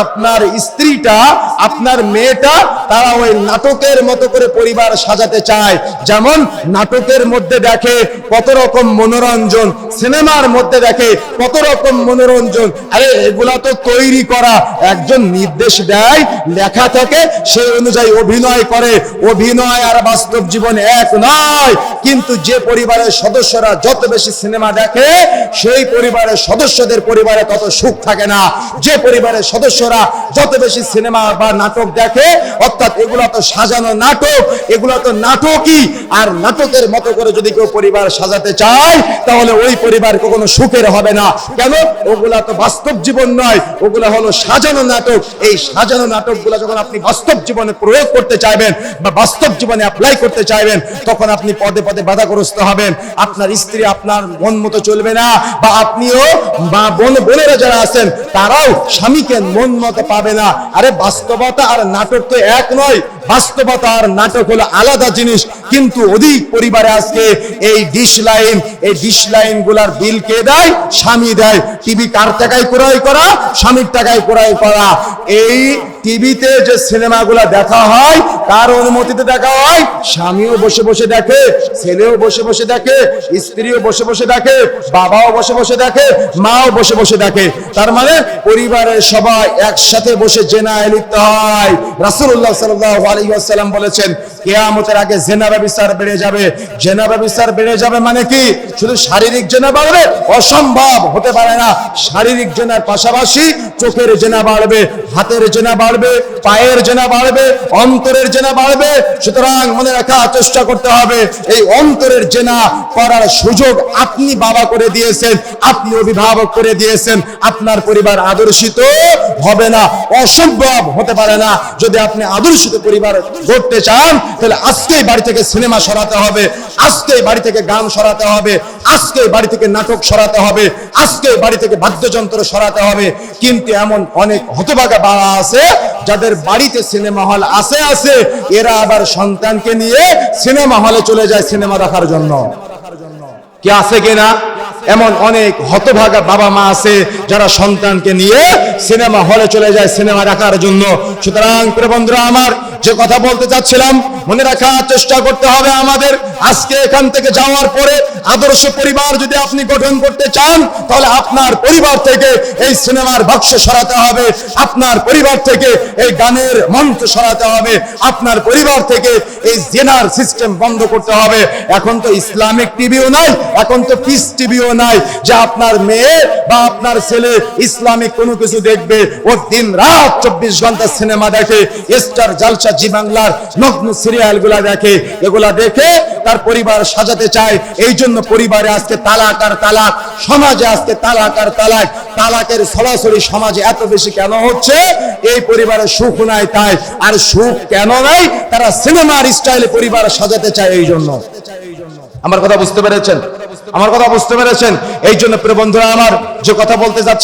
আপনার স্ত্রীটা, আপনার মেয়েটা, তারা ওই নাটকের মতো করে পরিবার সাজাতে চায়। যেমন নাটকের মধ্যে দেখে কত রকম মনোরঞ্জন, সিনেমার মধ্যে দেখে কত রকম মনোরঞ্জন। আরে এগুলা তো তৈরি করা, একজন নির্দেশ দেয়, লেখা থাকে, সেই অনুযায়ী অভিনয় করে। অভিনয় আর বাস্তব জীবন এক নয়। কিন্তু যে পরিবারের সদস্যরা যত বেশি সিনেমা দেখে, সেই পরিবারের সদস্যদের পরিবারে তত সুখ থাকে না। যে পরিবারের সদস্যরা যত বেশি সিনেমা বা নাটক দেখে, অর্থাৎ এগুলা তো সাজানো নাটক, এগুলা তো নাটকই। আর নাটকের মতো করে যদি কেউ পরিবার সাজাতে চায়, তাহলে ওই পরিবার কখনো সুখের হবে না। কেন? ওগুলা তো বাস্তব জীবন নয়, ওগুলা হলো সাজানো নাটক। এই সাজানো নাটকগুলো যখন আপনি বাস্তব জীবনে প্রয়োগ করতে চাইবেন বা বাস্তব জীবনে অ্যাপ্লাই করতে চাইবেন, তখন আপনি পদে পদে বাধাগ্রস্ত হবেন। আপনার স্ত্রী আপনার মন মতো চলবে না, বা আপনিও বা বোনেরা যারা আছেন তারাও স্বামীকে মন মতো পাবে না। আরে বাস্তবতা আর নাটক তো এক নয়। বাস্তবতা আর নাটক হলো আলাদা জিনিস। কিন্তু অধিক পরিবারে আজকে এই ডিশ লাইন গুলার বিল কে দেয়? স্বামী দেয়। টিভি কার টাকায় ক্রয় করা? স্বামীর টাকায় ক্রয় করা। এই টিভিতে যে সিনেমাগুলা দেখা হয়, কার অনুমতিতে দেখা হয়? স্বামীও বসে বসে দেখে, ছেলেও বসে বসে দেখে, স্ত্রীও বসে বসে দেখে, বাবাও বসে বসে দেখে, মাও বসে বসে দেখে। তার মানে পরিবারের সবাই একসাথে বসে জেনায় লিপ্ত হয়। রাসূলুল্লাহ সাল্লাল্লাহু আলাইহি ওয়াসাল্লাম বলেছেন, কিয়ামতের আগে জিনা ব্যভিচার বেড়ে যাবে। জিনা ব্যভিচার বেড়ে যাবে মানে কি? শুধু শারীরিক জিনা বাড়বে? অসম্ভব, হতে পারে না। শারীরিক জিনার পাশাপাশি চোখের জিনা বাড়বে, হাতের জিনা বাড়বে, পায়ের জিনা বাড়বে, অন্তরের জিনা বাড়বে। সুতরাং মনে রাখার চেষ্টা করতে হবে, এই অন্তরের জিনা করার সুযোগ আপনি বাবা করে দিয়েছেন, আপনি অভিভাবক করে দিয়েছেন। আপনার পরিবার আদর্শিত হবে না, অসম্ভব, হতে পারে না। যদি আপনি আদর্শিত পরিবার গড়তে চান, তাহলে আজকেই বাড়ি থেকে সিনেমা সরাতে হবে, আজকেই বাড়ি থেকে গান সরাতে হবে, আজকেই বাড়ি থেকে নাটক সরাতে হবে, আজকেই বাড়ি থেকে বাদ্যযন্ত্র সরাতে হবে। কিন্তু এমন অনেক হতভাগা বাবা আছে যাদের বাড়িতে সিনেমা হল আছে, এরা আবার সন্তানকে নিয়ে সিনেমা হলে চলে যায় সিনেমা দেখার জন্য। কি আছে কিনা? এমন অনেক হতভাগা বাবা মা আছে যারা সন্তানকে নিয়ে সিনেমা হলে চলে যায় সিনেমা দেখার জন্য। সুতরাং প্রিয় বন্ধুরা আমার, যে কথা বলতে চাচ্ছিলাম, মনে রাখার চেষ্টা করতে হবে আমাদের। আজকে এখান থেকে যাওয়ার পরে আদর্শ পরিবার যদি আপনি গঠন করতে চান, তাহলে আপনার পরিবার থেকে এই সিনেমার বাক্স সরাতে হবে, আপনার পরিবার থেকে এই গানের মঞ্চ সরাতে হবে, আপনার পরিবার থেকে এই জেনার সিস্টেম বন্ধ করতে হবে। এখন তো ইসলামিক টিভিও নাই, এখন তো পিস টিভিও নাই যে আপনার মেয়ে বা আপনার ছেলে ইসলামিক কোনো কিছু দেখবে। ও দিন রাত 24 ঘন্টা সিনেমা দেখে, স্টার জালসা, জি বাংলার নগ্ন সিরিয়াল গুলা দেখে। এগুলা দেখে তার পরিবার সাজাতে চায়। এই জন্য পরিবারে আজকে তালাক আর তালাক, সমাজে আজকে তালাক আর তালাক। তালাকের সরাসরি সমাজে এত বেশি কেন হচ্ছে? এই পরিবারে সুখ নাই তাই। আর সুখ কেন নাই? তারা সিনেমার স্টাইলে পরিবার সাজাতে চায়। এই জন্য আমার কথা বুঝতে পেরেছেন? আমার কথা বুঝতে পেরেছেন? এই জন্য প্রিয় বন্ধুরা আমার, যে কথা বলতে যাচ্ছি